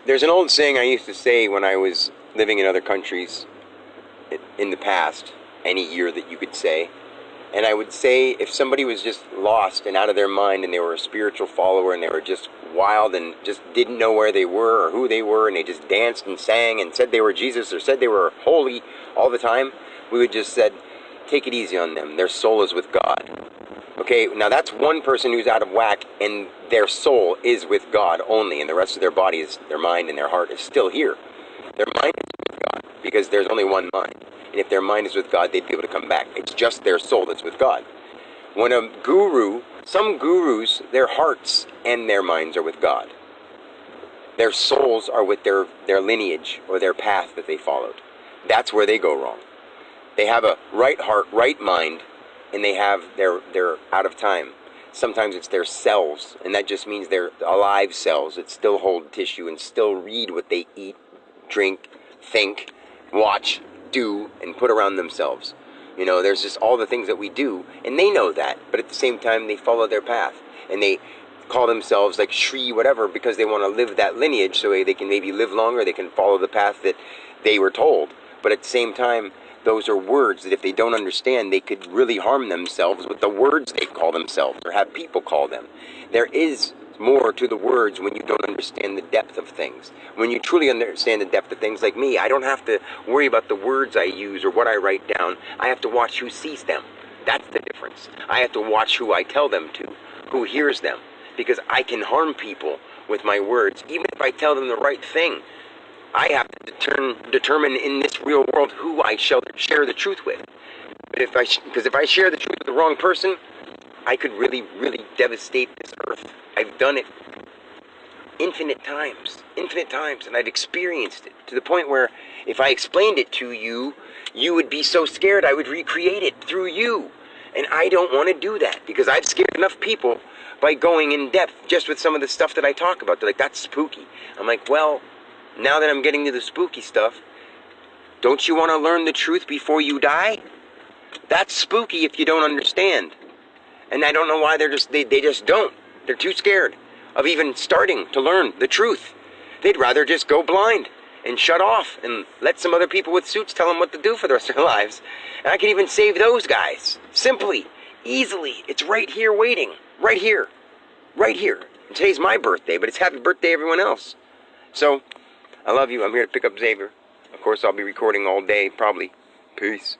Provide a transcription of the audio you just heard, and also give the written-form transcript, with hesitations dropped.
There's an old saying I used to say when I was living in other countries in the past, any year that you could say. And I would say if somebody was just lost and out of their mind and they were a spiritual follower and they were just wild and just didn't know where they were or who they were and they just danced and sang and said they were Jesus or said they were holy all the time, we would just said, take it easy on them. Their soul is with God. Okay, now that's one person who's out of whack and their soul is with God only and the rest of their body, is, their mind and their heart is still here. Their mind is with God because there's only one mind. And if their mind is with God, they'd be able to come back. It's just their soul that's with God. When a guru, some gurus, their hearts and their minds are with God. Their souls are with their lineage or their path that they followed. That's where they go wrong. They have a right heart, right mind, and they have they're out of time. Sometimes it's their cells, and that just means they're alive cells that still hold tissue and still read what they eat, drink, think, watch, do, and put around themselves. You know, there's just all the things that we do, and they know that, but at the same time they follow their path, and they call themselves like Shri whatever because they want to live that lineage so they can maybe live longer, they can follow the path that they were told. But at the same time, those are words that if they don't understand, they could really harm themselves with the words they call themselves or have people call them. There is more to the words when you don't understand the depth of things. When you truly understand the depth of things, like me, I don't have to worry about the words I use or what I write down. I have to watch who sees them. That's the difference. I have to watch who I tell them to, who hears them, because I can harm people with my words, even if I tell them the right thing. I have to determine in this real world who I shall share the truth with. But because if I share the truth with the wrong person, I could really, really devastate this earth. I've done it infinite times, and I've experienced it to the point where if I explained it to you, you would be so scared I would recreate it through you. And I don't want to do that because I've scared enough people by going in depth just with some of the stuff that I talk about. They're like, that's spooky. I'm like, well, now that I'm getting to the spooky stuff, don't you want to learn the truth before you die? That's spooky if you don't understand. And I don't know why they just don't. They're too scared of even starting to learn the truth. They'd rather just go blind and shut off and let some other people with suits tell them what to do for the rest of their lives. And I can even save those guys. Simply, easily. It's right here waiting. Right here. Right here. And today's my birthday, but it's happy birthday everyone else. So, I love you. I'm here to pick up Xavier. Of course, I'll be recording all day, probably. Peace.